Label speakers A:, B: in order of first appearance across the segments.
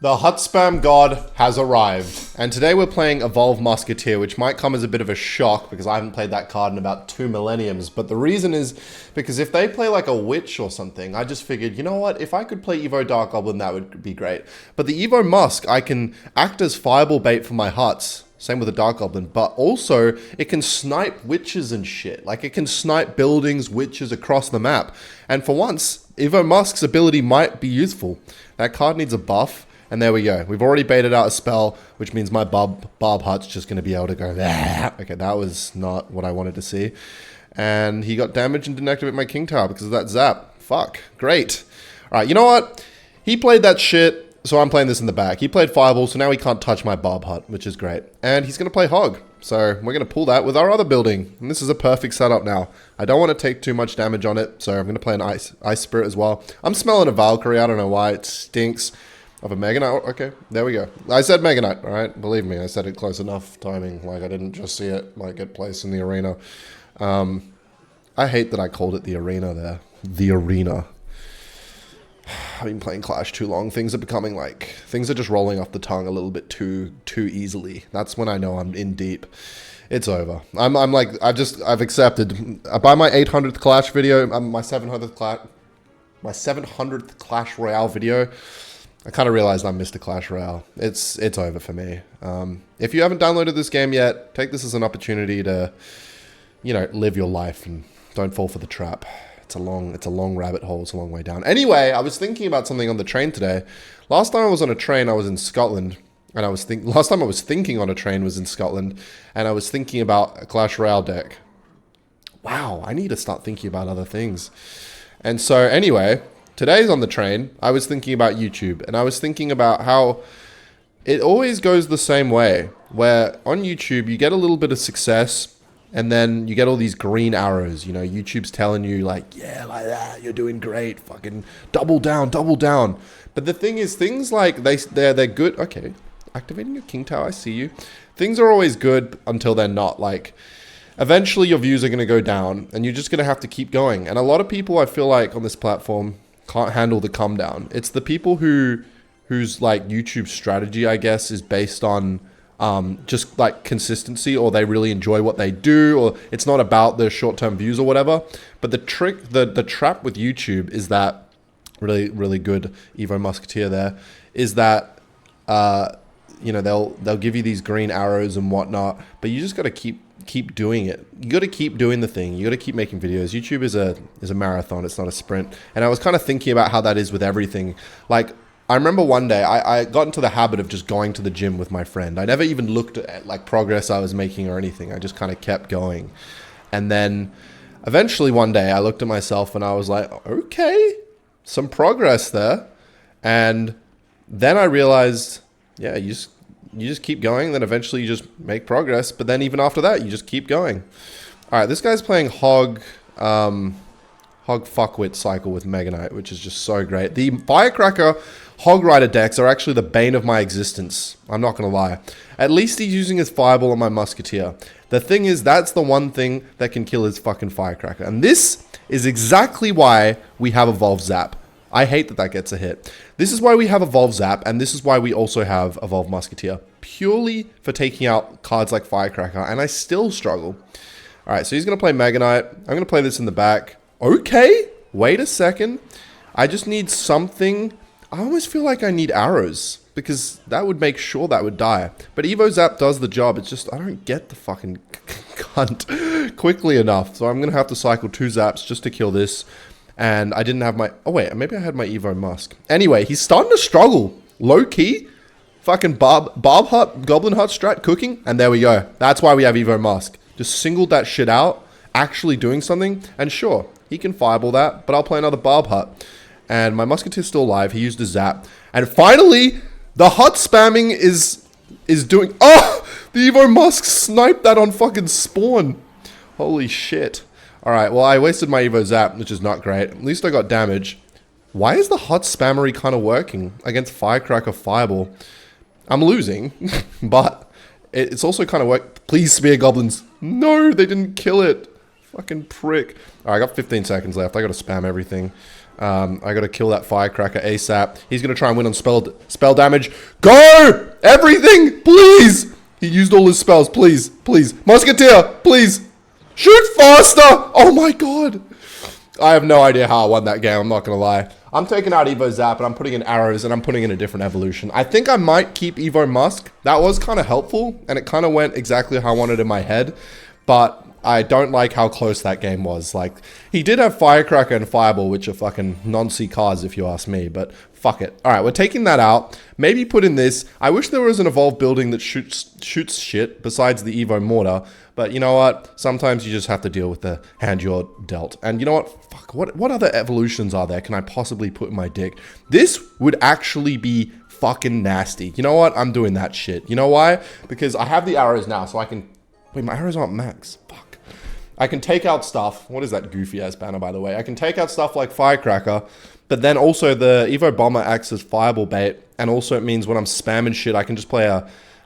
A: The hut spam god has arrived, and today we're playing Evolve Musketeer, which might come as a bit of a shock because I haven't played that card in about 2 millenniums. But the reason is because if they play like a witch or something, I just figured, you know what, if I could play Evo Dark Goblin, that would be great. But the Evo Musk, I can act as fireball bait for my huts. Same with the Dark Goblin, but also it can snipe witches and shit. Like it can snipe buildings, witches across the map. And for once, Evo Musk's ability might be useful. That card needs a buff. And there we go. We've already baited out a spell, which means my barb hut's just going to be able to go there. Okay, that was not what I wanted to see. And he got damaged and didn't activate my king tower because of that zap. Fuck. Great. All right, you know what? He played that shit, so I'm playing this in the back. He played fireball, so now he can't touch my barb hut, which is great. And he's going to play hog. So we're going to pull that with our other building. And this is a perfect setup now. I don't want to take too much damage on it, so I'm going to play an ice spirit as well. I'm smelling a Valkyrie. I don't know why. It stinks. Of a Mega Knight? Okay, there we go. I said Mega Knight, alright? Believe me, I said it close enough timing. Like, I didn't just see it, like, get placed in the arena. I hate that I called it the arena there. The arena. I've been playing Clash too long. Things are becoming, like... Things are just rolling off the tongue a little bit too easily. That's when I know I'm in deep. It's over. I'm like, I've accepted. By my 800th Clash video, my 700th Clash Royale video... I kind of realized I missed a Clash Royale. It's over for me. If you haven't downloaded this game yet, take this as an opportunity to, you know, live your life and don't fall for the trap. It's a long rabbit hole. It's a long way down. Anyway, I was thinking about something on the train today. Last time I was on a train, I was in Scotland, and last time I was thinking on a train was in Scotland, and I was thinking about a Clash Royale deck. Wow, I need to start thinking about other things. And so anyway. Today's on the train, I was thinking about YouTube, and I was thinking about how it always goes the same way, where on YouTube, you get a little bit of success, and then you get all these green arrows, you know, YouTube's telling you, like, yeah, like that, you're doing great, fucking double down, double down. But the thing is, things like, they're good, okay, activating your king tower, I see you. Things are always good until they're not, like... Eventually, your views are going to go down, and you're just going to have to keep going. And a lot of people, I feel like, on this platform... can't handle the come down. It's the people whose like YouTube strategy, I guess, is based on just like consistency, or they really enjoy what they do, or it's not about their short-term views or whatever. But the trap with YouTube is that really good Evo Musketeer there is that you know, they'll give you these green arrows and whatnot, but you just got to keep doing it. You got to keep doing the thing. You got to keep making videos. YouTube is a marathon. It's not a sprint. And I was kind of thinking about how that is with everything. Like, I remember one day I got into the habit of just going to the gym with my friend. I never even looked at like progress I was making or anything. I just kind of kept going. And then eventually one day I looked at myself and I was like, okay, some progress there. And then I realized, yeah, you just keep going, then eventually you just make progress, but then even after that, you just keep going. All right, this guy's playing Hog Fuckwit Cycle with Mega Knight, which is just so great. The Firecracker Hog Rider decks are actually the bane of my existence. I'm not going to lie. At least he's using his Fireball on my Musketeer. The thing is, that's the one thing that can kill his fucking Firecracker. And this is exactly why we have Evolve Zap. I hate that that gets a hit. This is why we have Evolve Zap, and this is why we also have Evolve Musketeer. Purely for taking out cards like Firecracker, and I still struggle. Alright, so he's going to play Mega Knight. I'm going to play this in the back. Okay, wait a second. I just need something. I almost feel like I need arrows, because that would make sure that would die. But Evo Zap does the job. It's just, I don't get the fucking cunt quickly enough. So I'm going to have to cycle 2 Zaps just to kill this. And I didn't have my... Oh, wait. Maybe I had my Evo Musk. Anyway, he's starting to struggle. Low-key. Fucking barb hut, goblin hut strat cooking. And there we go. That's why we have Evo Musk. Just singled that shit out. Actually doing something. And sure, he can fireball that. But I'll play another barb hut. And my Musketeer's still alive. He used a zap. And finally, the hut spamming is doing... Oh! The Evo Musk sniped that on fucking spawn. Holy shit. Alright, well, I wasted my Evo Zap, which is not great. At least I got damage. Why is the hot spammery kind of working against Firecracker Fireball? I'm losing, but it's also kind of worked. Please, Spear Goblins. No, they didn't kill it. Fucking prick. Alright, I got 15 seconds left. I got to spam everything. I gotta kill that firecracker ASAP. He's gonna try and win on spell damage. Go! Everything! Please! He used all his spells. Please. Please. Musketeer! Please! Shoot faster! Oh my god! I have no idea how I won that game, I'm not gonna lie. I'm taking out Evo Zap and I'm putting in arrows and I'm putting in a different evolution. I think I might keep Evo Musk. That was kind of helpful and it kind of went exactly how I wanted in my head. But I don't like how close that game was. Like, he did have Firecracker and Fireball, which are fucking non-C cards if you ask me, but fuck it. Alright, we're taking that out. Maybe put in this. I wish there was an evolved building that shoots shit besides the Evo Mortar. But you know what? Sometimes you just have to deal with the hand you're dealt. And you know what? Fuck, what other evolutions are there can I possibly put in my dick? This would actually be fucking nasty. You know what? I'm doing that shit. You know why? Because I have the arrows now, so I can... Wait, my arrows aren't max. Fuck. I can take out stuff. What is that goofy ass banner, by the way? I can take out stuff like Firecracker, but then also the Evo Bomber acts as Fireball bait, and also it means when I'm spamming shit, I can just play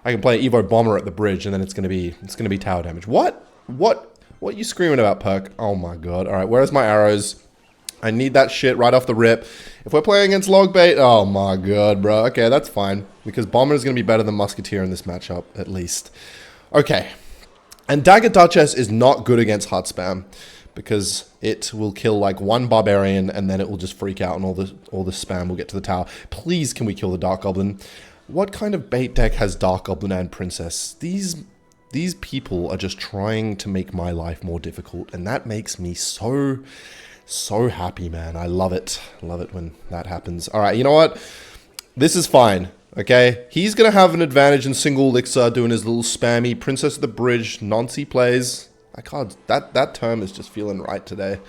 A: Evo Bomber at the bridge, and then it's gonna be tower damage. What are you screaming about, Perk? Oh my god. All right, where's my arrows? I need that shit right off the rip. If we're playing against log bait, oh my god, bro. Okay, that's fine because Bomber is gonna be better than Musketeer in this matchup at least. Okay. And Dagger Duchess is not good against hard spam because it will kill like one barbarian and then it will just freak out and all the spam will get to the tower. Please, can we kill the Dark Goblin? What kind of bait deck has Dark Goblin and Princess? These people are just trying to make my life more difficult, and that makes me so happy, man. I love it. I love it when that happens. All right, you know what? This is fine. Okay, he's going to have an advantage in single elixir doing his little spammy Princess of the Bridge Nancy plays. That term is just feeling right today.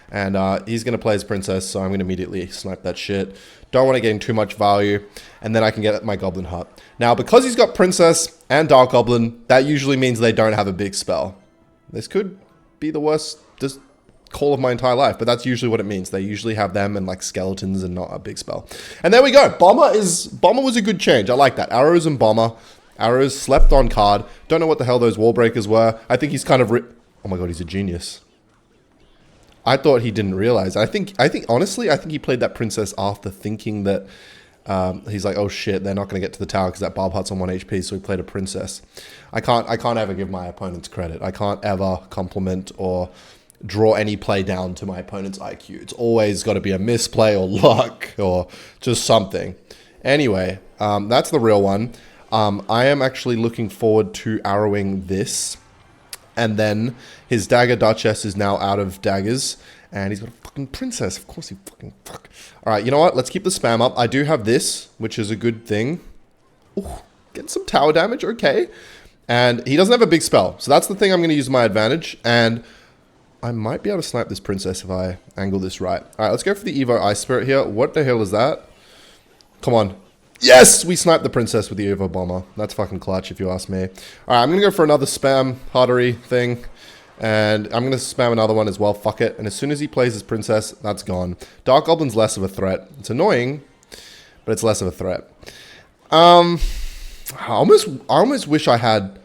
A: And he's going to play his Princess, so I'm going to immediately snipe that shit. Don't want to get in too much value. And then I can get my Goblin Hut. Now, because he's got Princess and Dark Goblin, that usually means they don't have a big spell. This could be the worst call of my entire life, but that's usually what it means. They usually have them and like skeletons and not a big spell. And there we go. Bomber was a good change. I like that. Arrows and Bomber. Arrows slept on card. Don't know what the hell those wall breakers were. I think he's kind of oh my god, he's a genius. I thought he didn't realize. I think honestly, I think he played that Princess after thinking that he's like, oh shit, they're not going to get to the tower because that Barb Hut's on 1 HP, so he played a Princess. I can't ever give my opponents credit. I can't ever compliment or draw any play down to my opponent's IQ. It's always got to be a misplay or luck or just something. Anyway, that's the real one. I am actually looking forward to arrowing this. And then his Dagger Duchess is now out of daggers. And he's got a fucking Princess. Of course he fucking fuck. Alright, you know what? Let's keep the spam up. I do have this, which is a good thing. Ooh, get some tower damage. Okay. And he doesn't have a big spell. So that's the thing I'm going to use my advantage. And I might be able to snipe this Princess if I angle this right. Alright, let's go for the Evo Ice Spirit here. What the hell is that? Come on. Yes! We sniped the Princess with the Evo Bomber. That's fucking clutch if you ask me. Alright, I'm going to go for another spam hardery thing. And I'm going to spam another one as well. Fuck it. And as soon as he plays his Princess, that's gone. Dark Goblin's less of a threat. It's annoying, but it's less of a threat. I almost wish I had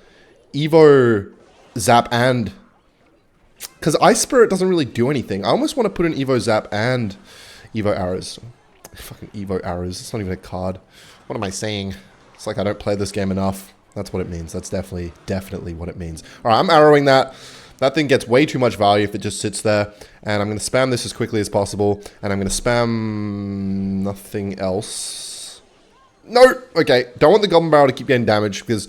A: Evo Zap and... Because Ice Spirit doesn't really do anything. I almost want to put in Evo Zap and Evo Arrows. Fucking Evo Arrows. It's not even a card. What am I saying? It's like I don't play this game enough. That's what it means. That's definitely what it means. Alright, I'm arrowing that. That thing gets way too much value if it just sits there. And I'm going to spam this as quickly as possible. And I'm going to spam nothing else. No! Okay, don't want the Goblin Barrel to keep getting damaged because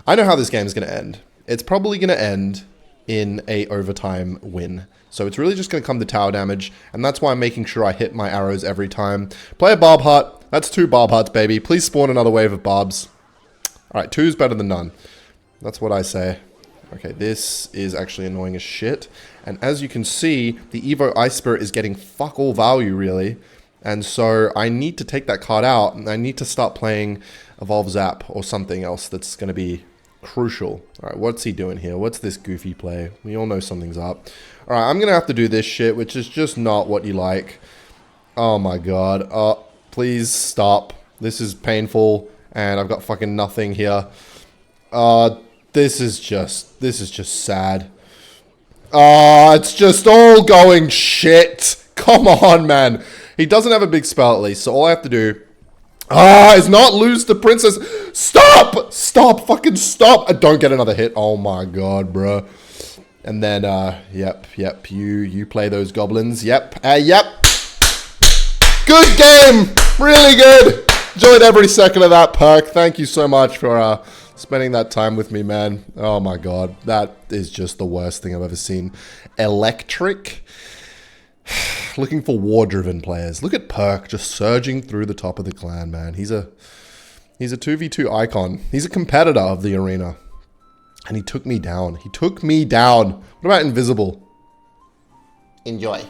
A: I know how this game is going to end. It's probably going to end in a overtime win. So it's really just going to come to tower damage, and that's why I'm making sure I hit my arrows every time. Play a Barb Hut. That's 2 Barb Huts, baby. Please spawn another wave of Barbs. Alright, 2 is better than none. That's what I say. Okay, this is actually annoying as shit. And as you can see, the Evo Ice Spirit is getting fuck all value, really. And so I need to take that card out, and I need to start playing Evolve Zap or something else that's going to be crucial. Alright, what's he doing here? What's this goofy play? We all know something's up. Alright, I'm going to have to do this shit, which is just not what you like. Oh my god. Please stop. This is painful, and I've got fucking nothing here. This is just sad. It's just all going shit. Come on, man. He doesn't have a big spell at least, so all I have to do is not lose the princess. Stop! Stop! Fucking stop! I don't get another hit. Oh my god, bro. And then, yep. You play those goblins. Yep. Good game! Really good! Enjoyed every second of that, Perk. Thank you so much for spending that time with me, man. Oh my god. That is just the worst thing I've ever seen. Electric? Looking for war-driven players. Look at Perk just surging through the top of the clan, man. He's a 2v2 icon. He's a competitor of the arena. And he took me down. What about Invisible? Enjoy.